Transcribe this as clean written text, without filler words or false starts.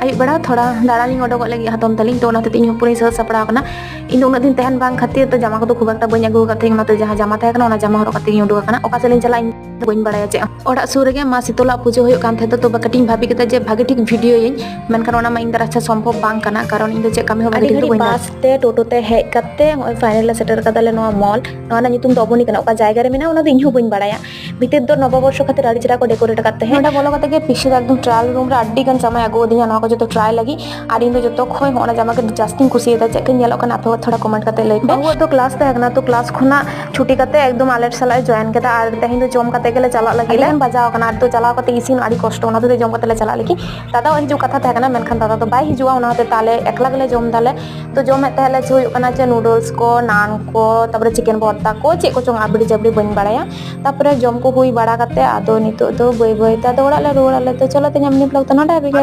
ayub beda thoda daralin odogok lagi hatom taling to onate ᱤᱧ ᱯᱩᱨᱟᱹᱧ ᱥᱟᱹᱛ ᱥᱟᱯᱲᱟᱣ ᱠᱟᱱᱟ ᱤᱧ ᱫᱚ ᱩᱱᱟᱹᱜ ᱫᱤᱱ ᱛᱟᱦᱮᱱ ᱵᱟᱝ ᱠᱷᱟᱹᱛᱤᱨ ᱛᱮ ᱡᱟᱢᱟ ᱠᱚᱫᱚ ᱠᱷᱩᱵ ᱮᱠᱴᱟ ᱵᱟᱹᱧ ᱟᱹᱜᱩ ᱟᱠᱟᱫ ᱛᱟᱦᱮᱸ ᱚᱱᱟᱛᱮ ᱡᱟᱦᱟᱸ ᱡᱟᱢᱟ ᱛᱟᱦᱮᱸ ᱠᱟᱱᱟ ᱚᱱᱟ ᱡᱟᱢᱟ ᱦᱚᱨᱚᱜ ᱠᱟᱛᱮ ᱤᱧ ᱩᱰᱩᱠ ᱟᱠᱟᱱᱟ ᱚᱠᱟ ᱥᱮᱫ ᱤᱧ ᱪᱟᱞᱟᱜ ᱤᱧ ᱵᱟᱹᱧ ᱵᱟᱲᱟᱭᱟ ᱪᱮᱫ ᱚᱲᱟᱜ ᱥᱩᱨ ᱨᱮᱜᱮ ᱢᱟ ᱥᱤᱛᱚᱞᱟᱜ ᱯᱩᱡᱟᱹ ᱦᱩᱭᱩᱜ ᱠᱟᱱ ᱛᱟᱦᱮᱸ ᱛᱚᱵᱮ ᱠᱟᱹᱴᱤᱡ ᱤᱧ ᱵᱷᱟᱵᱤ ᱠᱮᱫᱟ ᱡᱮ ᱵᱷᱟᱜᱮ ᱴᱷᱤᱠ ᱵᱷᱤᱰᱤᱭᱳᱭᱟᱹᱧ ᱢᱮᱱᱠᱷᱟन ᱚᱱᱟ ᱢᱟ ᱤᱧ ᱫᱟᱨᱟ ᱟᱪᱪᱷᱟ ᱥᱚᱢᱵᱷᱚᱵ ᱵᱟᱝ ᱠᱟᱱᱟ ᱠᱟᱨᱚᱱ ᱤᱧ ᱫᱚ ᱪᱮᱫ ᱠᱟᱹᱢᱤ ᱦᱚᱸ ᱵᱷᱟᱜᱮ ᱴᱷᱤᱠ ᱫᱚ ᱵᱟᱹᱧ ᱵᱟᱥ ᱛᱮ ᱴᱳᱴᱳ ᱛᱮ ᱦᱮᱡ ᱠᱟᱛᱮ ᱱᱚᱜᱼᱚᱭ ᱯᱷᱟᱭᱱᱟᱞ ᱞᱮ ᱥᱮᱴᱮᱨ ᱠᱟᱫᱟᱞᱮ ᱱᱚᱣᱟ ᱢᱚᱞ ᱱᱚᱣᱟ ᱨᱮᱱᱟᱜ ᱧᱩᱛᱩᱢ ᱫᱚ ᱚᱵᱚᱱᱤ ᱠᱟᱱᱟ ᱚᱠᱟ ᱡᱟᱭᱜᱟ ᱨᱮ ᱢᱮᱱᱟᱜᱼᱟ ᱚᱱᱟ ᱫᱚ ᱤᱧ ᱦᱚᱸ ᱵᱟᱹᱧ ᱵᱟᱲᱟᱭᱟ ᱵᱷᱤᱛᱤᱨ ᱫᱚ ᱱᱚᱵᱚᱵᱚᱨᱥᱚ ᱠᱷᱟᱹᱛᱤᱨ ᱟᱹᱰᱤ ᱪᱮᱦᱨᱟ ᱠᱚ ᱰᱮᱠᱳᱨᱮᱴ ᱟᱠᱟᱫ ᱛᱟᱦᱮᱸᱫ ᱱᱚᱰᱮ ᱵᱚᱞᱚ ᱠᱟᱛᱮ ᱜᱮ ᱯᱤᱥᱤ ᱮᱠᱫᱚम ᱴᱨᱟᱭᱟᱞ ᱨᱩᱢ ᱨᱮ ᱟᱹᱰᱤ ᱜᱟᱱ ᱡᱟᱢᱟᱭ ᱟᱹᱜᱩ ᱟᱹᱫᱤᱧᱟ ᱱᱚᱣᱟ ᱠᱚ ᱡᱚᱛᱚ ᱴᱨᱟᱭ ᱞᱟᱹᱜᱤᱫ ᱟᱨ ᱤᱧ ᱫᱚ ᱡᱚᱛᱚ ᱠᱷᱚᱱ ᱚᱱᱟ ᱡᱟᱢᱟ ᱜᱮ ᱡᱟᱹᱥᱛᱤᱧ ᱠᱩᱥᱤᱭᱟᱫᱟ ᱪᱮᱫ ᱠᱟ ᱧᱮᱞᱚᱜ ᱠᱟᱱᱟ ᱟᱯᱮ ᱛᱷᱚᱲᱟ ᱠᱚᱢᱮᱱᱴ ᱠᱟᱛᱮ ᱞᱟᱹᱭ ᱯᱮ ᱵᱟᱹᱦᱩᱣᱟᱜ ᱫᱚ ᱠᱞᱟᱥ ᱛᱟᱦᱮᱸ ᱠᱟᱱᱟ ᱛᱚ ᱠᱞᱟᱥ ᱠᱷᱚᱱᱟᱜ ᱪᱷᱩᱴᱤ ᱠᱟᱛᱮ ᱮᱠᱫᱚᱢ ᱟᱞᱮ ᱥᱟᱞᱟᱜ ᱮ ᱡᱚᱭᱮᱱ ᱠᱮᱫᱟ ᱟᱨ ᱛᱮᱦᱮᱧ ᱫᱚ ᱡᱚᱢ ᱠᱟᱛᱮ ᱜᱮᱞᱮ ᱪᱟᱞᱟᱜ ᱞᱟᱹᱜᱤᱫ ᱞᱮ ᱵᱟᱡᱟᱣ ᱠᱟᱱᱟ ᱟᱨ ᱛᱚ ᱪᱟᱞᱟᱣ ᱠᱟᱛᱮ ᱤᱥᱤᱱ ᱟᱹᱰᱤ ᱠᱚᱥᱴᱚ ᱚᱱᱟ ᱛᱮ ᱡᱚᱢ ᱠᱟᱛᱮ ᱞᱮ ᱪᱟᱞᱟᱜ ᱞᱟᱹᱜᱤᱫ ᱫᱟᱫᱟᱣᱟᱜ ᱦᱤᱡᱩᱜ ᱠᱟᱛᱷᱟ ᱛᱟᱦᱮᱸ ᱠᱟᱱᱟ ᱢᱮᱱᱠᱷᱟन ᱫᱟᱫᱟ ᱫᱚ ᱵᱟᱭ ᱦᱤᱡᱩᱜᱼᱟ ᱚᱱᱟ ᱦᱚᱛᱮ ᱛᱮ ᱟᱞᱮ ᱮᱠᱞᱟ ᱜᱮᱞᱮ ᱡᱚᱢ ᱫᱟᱞᱮ ᱛᱚ ᱡᱚᱢᱮᱫ ᱛᱟᱦᱮᱸ ᱞᱮ ᱦᱩᱭᱩᱜ ᱠᱟᱱᱟ ᱡᱮ ᱱᱩᱰᱞᱥ ᱠᱚ ᱱᱟᱱ ᱠᱚ ᱛᱟᱯᱚᱨᱮ ᱪᱤᱠᱮᱱ ᱵᱷᱚᱨᱛᱟ ᱠᱚ ᱪᱮᱫ ᱠᱚᱪᱚᱝ ᱟᱵᱲᱤ ᱡᱟᱵᱲᱤ ᱵᱟᱹᱧ ᱵᱟᱲᱟᱭᱟ ᱛᱟᱯᱚᱨᱮ ᱡᱚᱢ ᱠᱚ ᱦᱩᱭ ᱵᱟᱲᱟ ᱠᱟᱛᱮ ᱟᱫᱚ ᱱᱤᱛᱚᱜ ᱫᱚ ᱵᱟᱹᱭ ᱵᱟᱹᱭ ᱛᱮ ᱟᱫᱚ ᱚᱲᱟᱜ ᱞᱮ ᱨᱩᱣᱟᱹᱲ ᱟᱞᱮ ᱛᱚ ᱪᱚᱞᱚ ᱛᱮᱦᱮᱧᱟᱜ ᱢᱤᱱᱤ ᱵᱞᱚᱜ ᱫᱚ ᱱᱚᱰᱮ ᱦᱟᱹᱵᱤᱡ ᱜᱮ